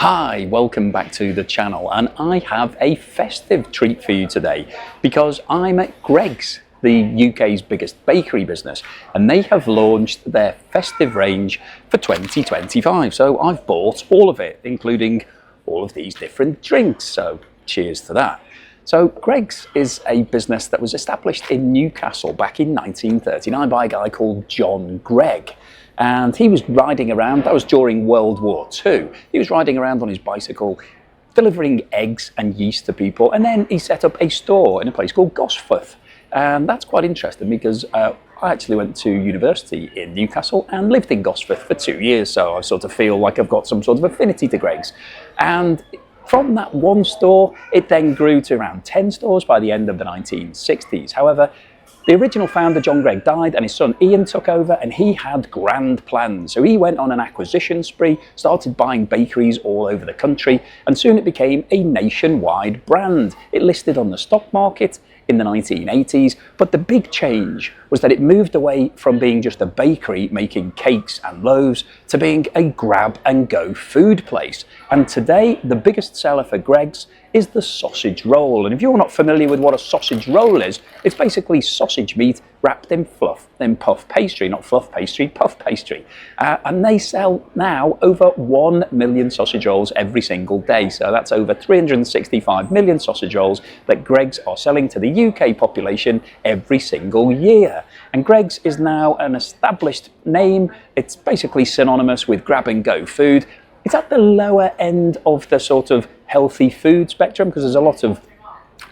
Hi, welcome back to the channel, and I have a festive treat for you today because I'm at Greggs, the UK's biggest bakery business, and they have launched their festive range for 2025. So I've bought all of it, including all of these different drinks, so cheers to that. So Greggs is a business that was established in Newcastle back in 1939 by a guy called John Gregg. And he was riding around, that was during World War II, he was riding around on his bicycle delivering eggs and yeast to people, and then he set up a store in a place called Gosforth. And that's quite interesting because I actually went to university in Newcastle and lived in Gosforth for 2 years, so I sort of feel like I've got some sort of affinity to Greggs. And from that one store, it then grew to around 10 stores by the end of the 1960s. However, the original founder, John Gregg, died and his son Ian took over, and he had grand plans. So he went on an acquisition spree, started buying bakeries all over the country, and soon it became a nationwide brand. It listed on the stock market in the 1980s, but the big change was that it moved away from being just a bakery making cakes and loaves to being a grab and go food place. And today, the biggest seller for Greggs is the sausage roll. And if you're not familiar with what a sausage roll is, it's basically sausage meat wrapped in fluff, then puff pastry, not fluff pastry, puff pastry. And they sell now over 1 million sausage rolls every single day. So that's over 365 million sausage rolls that Greggs are selling to the UK population every single year. And Greggs is now an established name. It's basically synonymous with grab and go food. It's at the lower end of the sort of healthy food spectrum because there's a lot of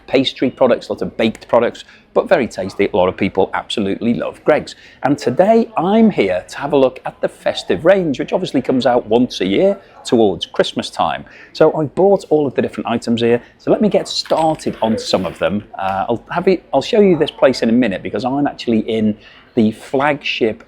pastry products, a lot of baked products, but very tasty. A lot of people absolutely love Greggs. And today I'm here to have a look at the festive range, which obviously comes out once a year towards Christmas time. So I bought all of the different items here. So let me get started on some of them. I'll show you this place in a minute because I'm actually in the flagship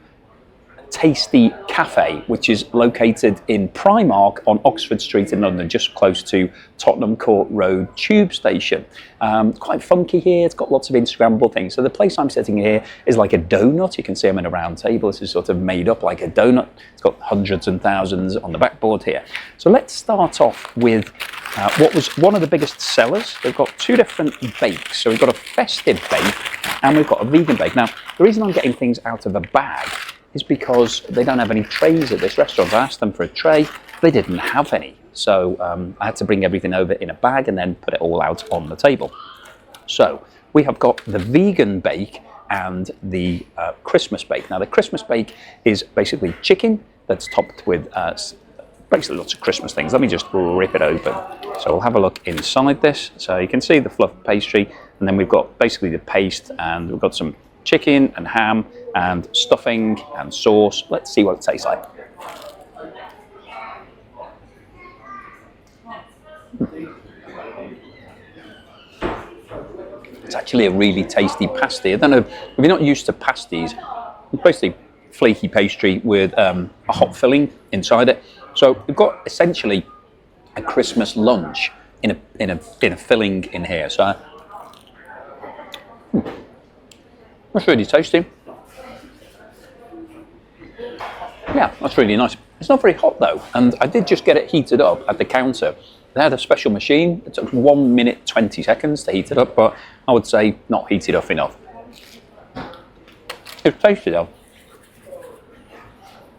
tasty cafe, which is located in Primark on Oxford Street in London, just close to Tottenham Court Road tube station. Quite funky here, it's got lots of Instagrammable things. So the place I'm sitting here is like a donut. You can see I'm in a round table. This is sort of made up like a donut. It's got hundreds and thousands on the backboard here. So let's start off with what was one of the biggest sellers. They've got two different bakes. So we've got a festive bake and we've got a vegan bake. Now, the reason I'm getting things out of a bag is because they don't have any trays at this restaurant. I asked them for a tray, they didn't have any. So I had to bring everything over in a bag and then put it all out on the table. So we have got the vegan bake and the Christmas bake. Now the Christmas bake is basically chicken that's topped with basically lots of Christmas things. Let me just rip it open. So we'll have a look inside this. So you can see the fluff pastry, and then we've got basically the paste, and we've got some chicken and ham and stuffing and sauce. Let's see what it tastes like. It's actually a really tasty pasty. I don't know, if you're not used to pasties, it's basically flaky pastry with a hot filling inside it. So we've got essentially a Christmas lunch in a filling in here. So that's really tasty. Yeah, that's really nice. It's not very hot though, and I did just get it heated up at the counter. They had a special machine. It took 1 minute 20 seconds to heat it up, but I would say not heated up enough. It's tasty though.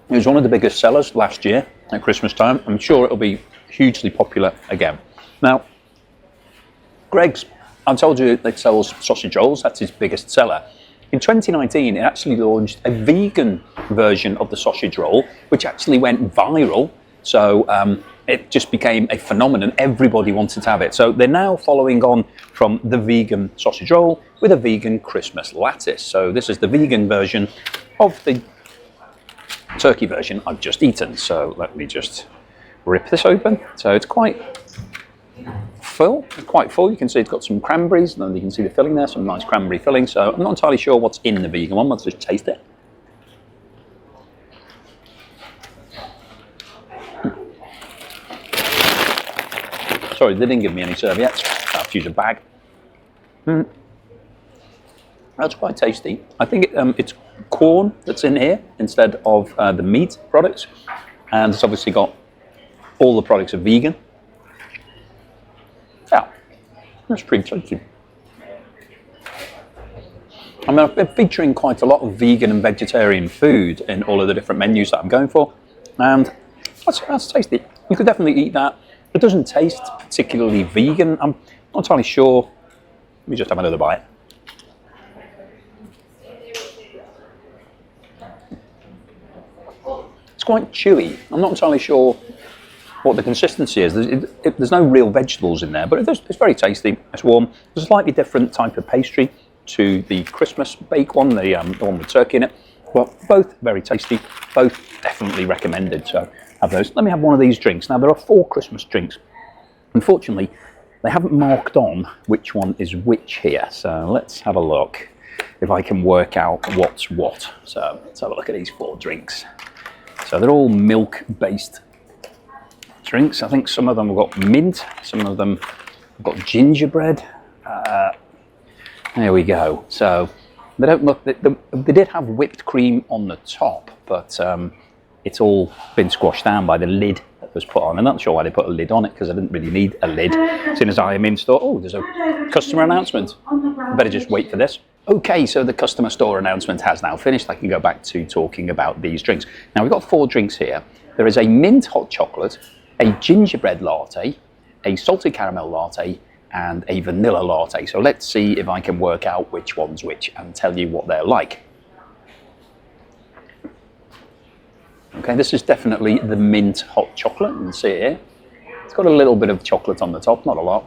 It was one of the biggest sellers last year at Christmas time. I'm sure it'll be hugely popular again. Now, Greggs, I told you it sells sausage rolls. That's his biggest seller. In 2019, it actually launched a vegan version of the sausage roll, which actually went viral. So it just became a phenomenon. Everybody wanted to have it. So they're now following on from the vegan sausage roll with a vegan Christmas lattice. So this is the vegan version of the turkey version I've just eaten. So let me just rip this open. So it's quite full. You can see it's got some cranberries, and then you can see the filling there, some nice cranberry filling. So I'm not entirely sure what's in the vegan one. Let's just taste it. Sorry, they didn't give me any serviettes. I have to use a bag. That's quite tasty. I think it's corn that's in here instead of the meat products, and it's obviously got All the products are vegan. Yeah, that's pretty tasty. I mean, I've been featuring quite a lot of vegan and vegetarian food in all of the different menus that I'm going for, and that's tasty. You could definitely eat that. It doesn't taste particularly vegan. I'm not entirely sure. Let me just have another bite. It's quite chewy. I'm not entirely sure what the consistency is. There's no real vegetables in there, but it's very tasty. It's warm. It's a slightly different type of pastry to the Christmas bake one, the one with turkey in it. Well, both very tasty, both definitely recommended, so have those. Let me have one of these drinks. Now, there are 4 Christmas drinks. Unfortunately, they haven't marked on which one is which here, so let's have a look if I can work out what's what. So let's have a look at these 4 drinks. So they're all milk-based drinks. I think some of them have got mint, some of them have got gingerbread. There we go. So they don't look. They did have whipped cream on the top, but it's all been squashed down by the lid that was put on. I'm not sure why they put a lid on it, because I didn't really need a lid. As soon as I am in store, oh, there's a customer announcement. I better just wait for this. Okay, so the customer store announcement has now finished. I can go back to talking about these drinks. Now, we've got 4 drinks here. There is a mint hot chocolate, a gingerbread latte, a salted caramel latte, and a vanilla latte. So let's see if I can work out which one's which and tell you what they're like. Okay, this is definitely the mint hot chocolate. You can see it here. It's got a little bit of chocolate on the top, not a lot.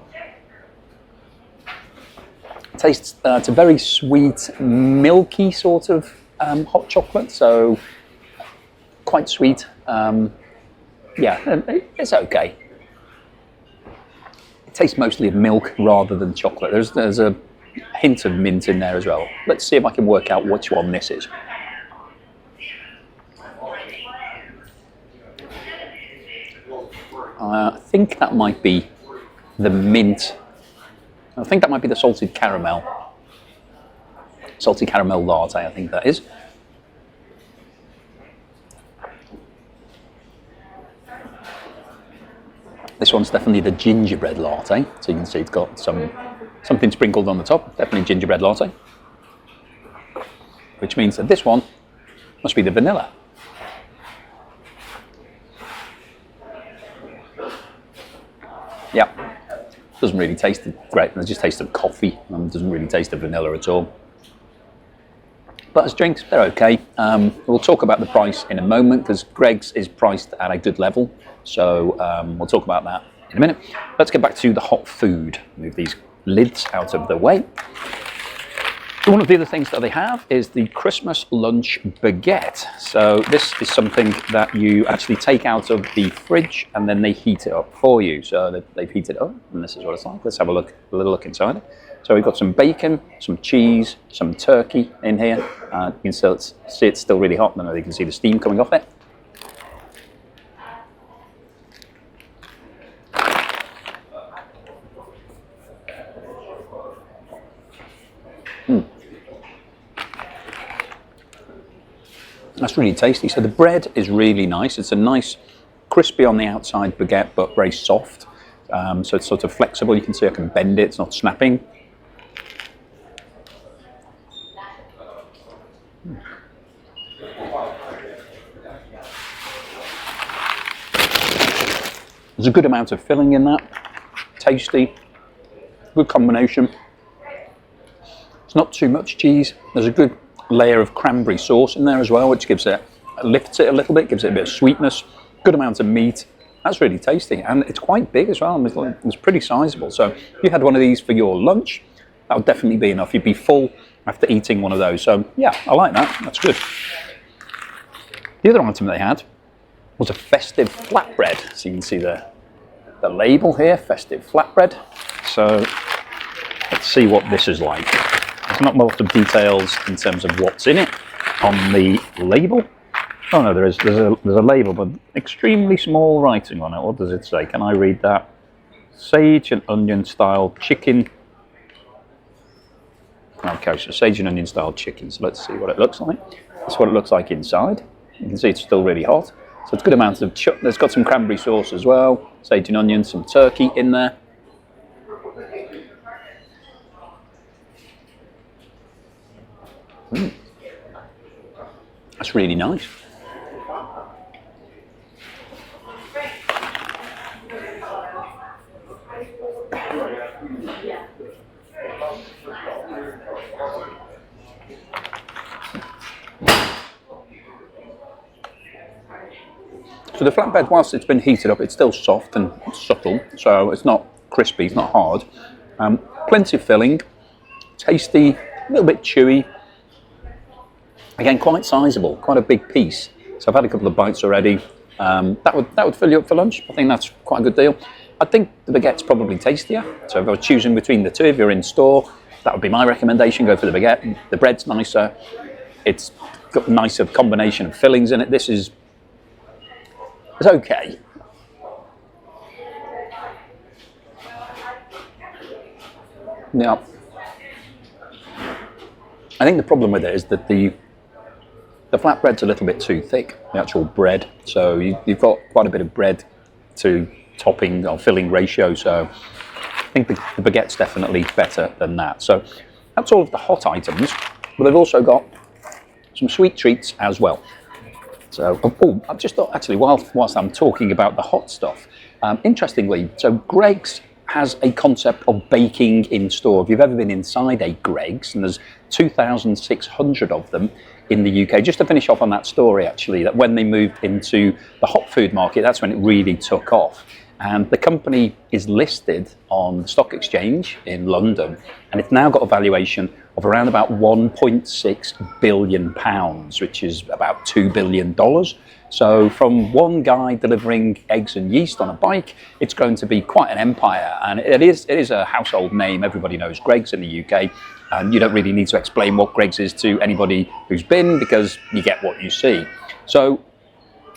It tastes, it's a very sweet, milky sort of hot chocolate, so quite sweet. Yeah, it's okay. It tastes mostly of milk rather than chocolate. There's a hint of mint in there as well. Let's see if I can work out which one this is. I think that might be the mint. I think that might be the salted caramel. Salted caramel latte, I think that is. This one's definitely the gingerbread latte. So you can see it's got something sprinkled on the top. Definitely gingerbread latte. Which means that this one must be the vanilla. Yeah, doesn't really taste great. It just tastes of coffee and doesn't really taste of vanilla at all. But as drinks, they're okay. We'll talk about the price in a moment because Greggs is priced at a good level. So we'll talk about that in a minute. Let's get back to the hot food. Move these lids out of the way. One of the other things that they have is the Christmas lunch baguette. So this is something that you actually take out of the fridge and then they heat it up for you. So they've heated it up and this is what it's like. Let's have a little look inside. So we've got some bacon, some cheese, some turkey in here. You can still see it's still really hot. I don't know if you can see the steam coming off it. That's really tasty. So the bread is really nice. It's a nice, crispy on the outside baguette, but very soft. So it's sort of flexible. You can see I can bend it. It's not snapping. There's a good amount of filling in that. Tasty. Good combination. It's not too much cheese. There's a good layer of cranberry sauce in there as well, which lifts it a little bit, gives it a bit of sweetness. Good amount of meat. That's really tasty, and it's quite big as well. It's pretty sizable. So if you had one of these for your lunch, that would definitely be enough. You'd be full after eating one of those. So yeah, I like that. That's good. The other item they had was a festive flatbread. So you can see the label here, festive flatbread. So let's see what this is like. There's not a lot of details in terms of what's in it on the label. Oh no, there's a label, but extremely small writing on it. What does it say? Can I read that? Sage and onion style chicken. Okay, so sage and onion style chicken. So let's see what it looks like. That's what it looks like inside. You can see it's still really hot. So it's good amounts of there's got some cranberry sauce as well, sage and onion, some turkey in there. That's really nice. So the flatbread, whilst it's been heated up, it's still soft and subtle, so it's not crispy, it's not hard. Plenty of filling, tasty, a little bit chewy. Again, quite sizable, quite a big piece. So I've had a couple of bites already. That would fill you up for lunch. I think that's quite a good deal. I think the baguette's probably tastier. So if I was choosing between the two, if you're in store, that would be my recommendation. Go for the baguette. The bread's nicer. It's got a nicer combination of fillings in it. This is it's okay. Now, I think the problem with it is that the flatbread's a little bit too thick, the actual bread. So you've got quite a bit of bread to topping or filling ratio. So I think the baguette's definitely better than that. So that's all of the hot items, but they've also got some sweet treats as well. So, I've just thought, actually, whilst I'm talking about the hot stuff, interestingly, so Greggs has a concept of baking in store. If you've ever been inside a Greggs, and there's 2,600 of them in the UK, just to finish off on that story, actually, that when they moved into the hot food market, that's when it really took off. And the company is listed on the stock exchange in London, and it's now got a valuation of around about £1.6 billion, which is about $2 billion. So from one guy delivering eggs and yeast on a bike, it's going to be quite an empire. And it is a household name. Everybody knows Greggs in the UK. And you don't really need to explain what Greggs is to anybody who's been, because you get what you see. So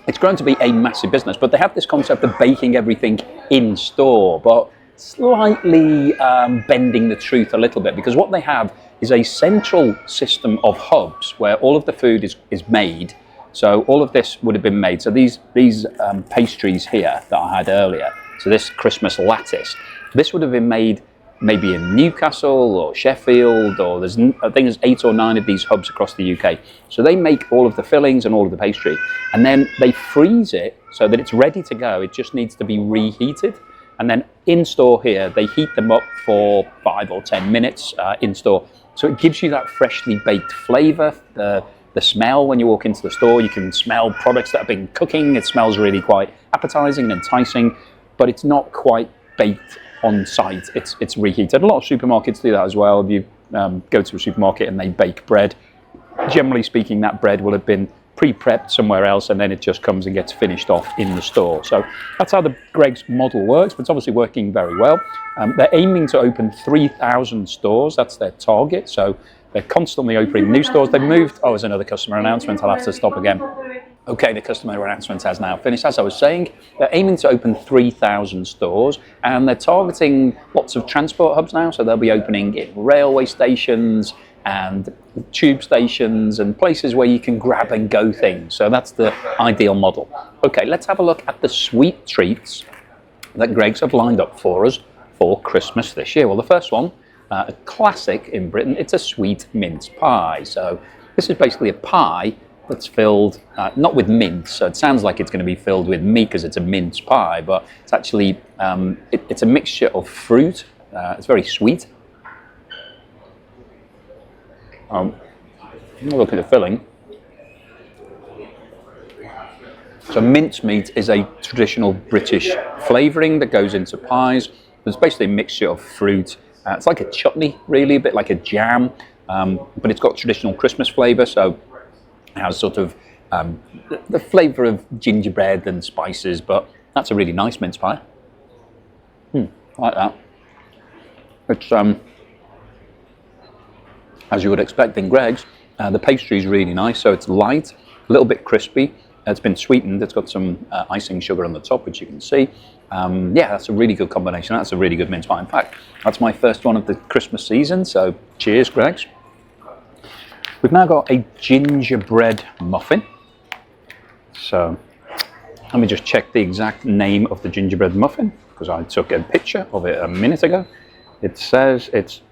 it's grown to be a massive business, but they have this concept of baking everything in store, but slightly bending the truth a little bit, because what they have is a central system of hubs where all of the food is made. So all of this would have been made. So these pastries here that I had earlier, so this Christmas lattice, this would have been made maybe in Newcastle or Sheffield, or I think there's 8 or 9 of these hubs across the UK. So they make all of the fillings and all of the pastry, and then they freeze it so that it's ready to go. It just needs to be reheated. And then in store here, they heat them up for 5 or 10 minutes in store. So it gives you that freshly baked flavour. The smell when you walk into the store, you can smell products that have been cooking. It smells really quite appetizing and enticing, but it's not quite baked on site. It's reheated. A lot of supermarkets do that as well. If you go to a supermarket and they bake bread, generally speaking, that bread will have been pre-prepped somewhere else, and then it just comes and gets finished off in the store. So that's how the Greggs model works, but it's obviously working very well. They're aiming to open 3,000 stores. That's their target. So they're constantly opening new stores. They've moved. Oh, there's another customer announcement. I'll have to stop again. Okay, the customer announcement has now finished. As I was saying, they're aiming to open 3,000 stores, and they're targeting lots of transport hubs now. So they'll be opening in railway stations and tube stations and places where you can grab and go things. So that's the ideal model. Okay, let's have a look at the sweet treats that Greggs have lined up for us for Christmas this year. Well, the first one, a classic in Britain, it's a sweet mince pie. So this is basically a pie that's filled not with mince, so it sounds like it's going to be filled with meat because it's a mince pie, but it's actually it's a mixture of fruit. It's very sweet. Look at the filling. So mincemeat is a traditional British flavouring that goes into pies. It's basically a mixture of fruit. It's like a chutney, really, a bit like a jam, but it's got traditional Christmas flavour, so it has sort of the flavour of gingerbread and spices, but that's a really nice mince pie. I like that. It's, as you would expect in Greggs, the pastry is really nice, so it's light, a little bit crispy. It's been sweetened. It's got some icing sugar on the top, which you can see. Yeah, that's a really good combination. That's a really good mince pie. In fact, that's my first one of the Christmas season, so cheers, Greggs. We've now got a gingerbread muffin. So Let me just check the exact name of the gingerbread muffin, because I took a picture of it a minute ago. It says it's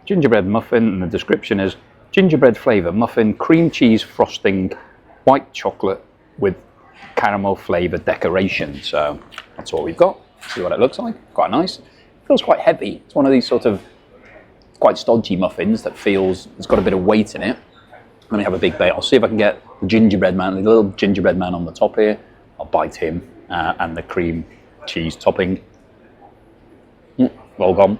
gingerbread muffin, and the description is gingerbread flavour muffin, cream cheese frosting, white chocolate with caramel flavour decoration. So that's what we've got. See what it looks like. Quite nice. It feels quite heavy. It's one of these sort of quite stodgy muffins that feels it's got a bit of weight in it. Let me have a big bite. I'll see if I can get the gingerbread man, the little gingerbread man on the top here. I'll bite him and the cream cheese topping. Well gone.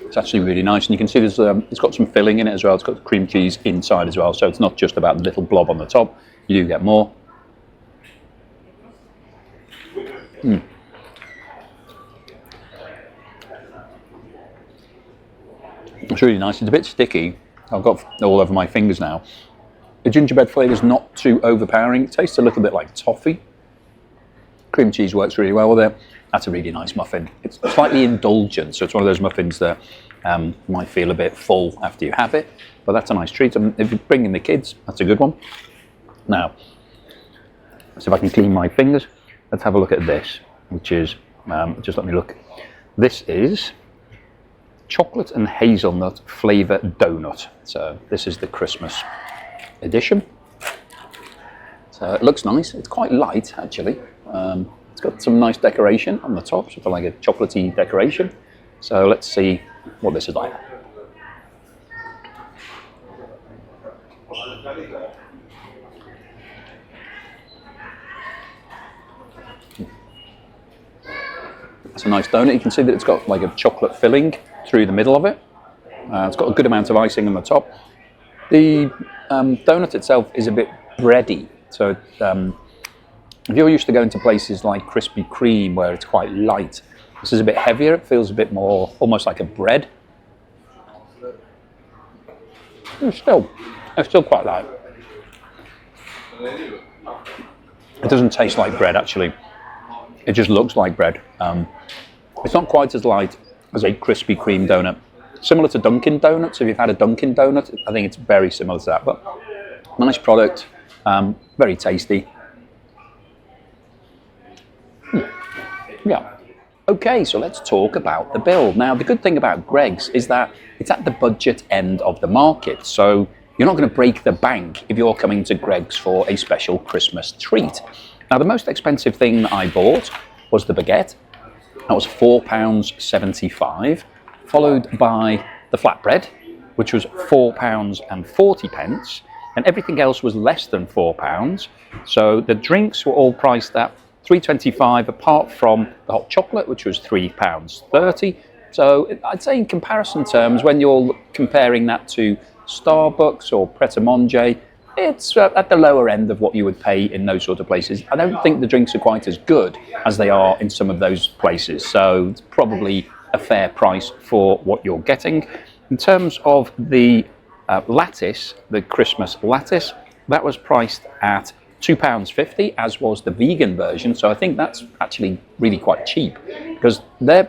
It's actually really nice, and you can see there's it's got some filling in it as well. It's got the cream cheese inside as well, so it's not just about the little blob on the top. You do get more. It's really nice. It's a bit sticky. I've got all over my fingers now. The gingerbread flavour is not too overpowering. It tastes a little bit like toffee. Cream cheese works really well with it. That's a really nice muffin. It's slightly indulgent, so it's one of those muffins that might feel a bit full after you have it, but that's a nice treat. And if you bring in the kids, that's a good one. Now, so if I can clean my fingers, let's have a look at this, which is, just let me look. This is chocolate and hazelnut flavour donut. So this is the Christmas edition. So it looks nice. It's quite light, actually. It's got some nice decoration on the top, sort of like a chocolatey decoration. So let's see what this is like. It's a nice donut. You can see that it's got like a chocolate filling through the middle of it. It's got a good amount of icing on the top. The donut itself is a bit bready. So if you're used to going to places like Krispy Kreme where it's quite light, this is a bit heavier. It feels a bit more, almost like a bread. It's still quite light. It doesn't taste like bread, actually. It just looks like bread. It's not quite as light as a Krispy Kreme donut. Similar to Dunkin' Donuts. If you've had a Dunkin' Donut, I think it's very similar to that. But nice product, very tasty. Yeah. Okay, so let's talk about the bill. Now, the good thing about Greggs is that it's at the budget end of the market. So you're not going to break the bank if you're coming to Greggs for a special Christmas treat. Now, the most expensive thing I bought was the baguette. That was £4.75, followed by the flatbread, which was £4.40, and everything else was less than £4. So the drinks were all priced at £3.25, apart from the hot chocolate, which was £3.30. So I'd say in comparison terms, when you're comparing that to Starbucks or Pret-a-Manger, it's at the lower end of what you would pay in those sort of places. I don't think the drinks are quite as good as they are in some of those places, so it's probably a fair price for what you're getting. In terms of the lattice, the Christmas lattice, that was priced at £2.50, as was the vegan version, so I think that's actually really quite cheap because they're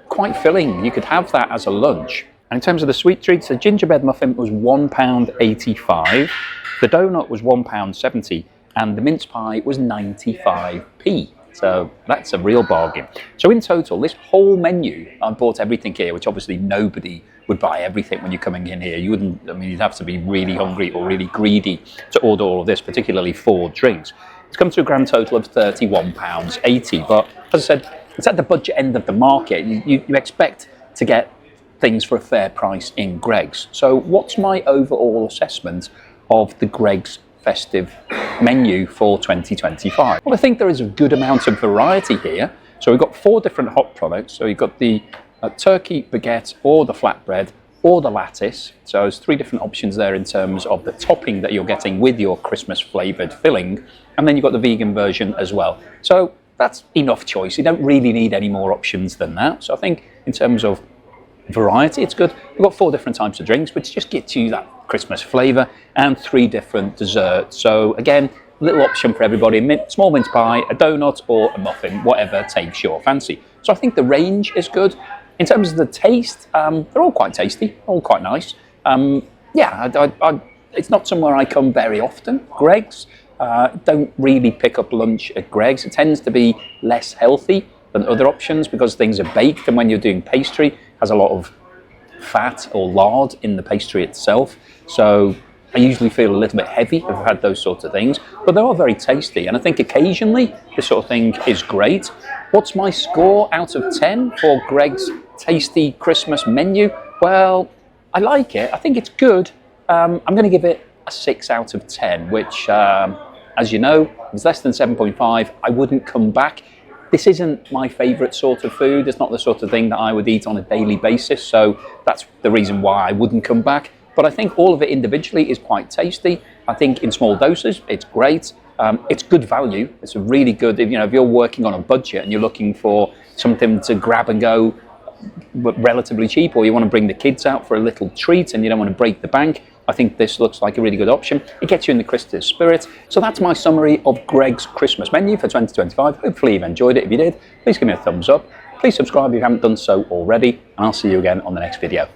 quite filling. You could have that as a lunch. And in terms of the sweet treats, the gingerbread muffin was £1.85, the donut was £1.70, and the mince pie was 95p. So that's a real bargain. So in total, this whole menu, I bought everything here, which obviously nobody would buy everything when you're coming in here. You wouldn't, I mean, you'd have to be really hungry or really greedy to order all of this, particularly 4 drinks. It's come to a grand total of £31.80, but as I said, it's at the budget end of the market. You expect to get things for a fair price in Greggs. So what's my overall assessment of the Greggs festive menu for 2025? Well, I think there is a good amount of variety here. So we've got 4 different hot products. So you've got the turkey baguette or the flatbread or the lattice. So there's 3 different options there in terms of the topping that you're getting with your Christmas flavoured filling. And then you've got the vegan version as well. So that's enough choice. You don't really need any more options than that. So I think in terms of variety, it's good. We've got 4 different types of drinks, which just gets you that Christmas flavour, and 3 different desserts. So again, a little option for everybody: small mince pie, a donut, or a muffin, whatever takes your fancy. So I think the range is good. In terms of the taste, they're all quite tasty, all quite nice. Yeah, it's not somewhere I come very often. Greggs, don't really pick up lunch at Greggs. It tends to be less healthy than other options because things are baked, and when you're doing pastry, it has a lot of fat or lard in the pastry itself. So I usually feel a little bit heavy if I've had those sorts of things, but they are very tasty, and I think occasionally this sort of thing is great. What's my score out of 10 for Greggs tasty Christmas menu? Well, I like it. I think it's good. I'm going to give it a 6 out of 10, which, as you know, is less than 7.5. I wouldn't come back. This isn't my favourite sort of food. It's not the sort of thing that I would eat on a daily basis, so that's the reason why I wouldn't come back. But I think all of it individually is quite tasty. I think in small doses, it's great. It's good value. It's a really good, if you're working on a budget and you're looking for something to grab and go, but relatively cheap, or you want to bring the kids out for a little treat and you don't want to break the bank, I think this looks like a really good option. It gets you in the Christmas spirit. So that's my summary of Greggs Christmas menu for 2025. Hopefully you've enjoyed it. If you did, please give me a thumbs up. Please subscribe if you haven't done so already, and I'll see you again on the next video.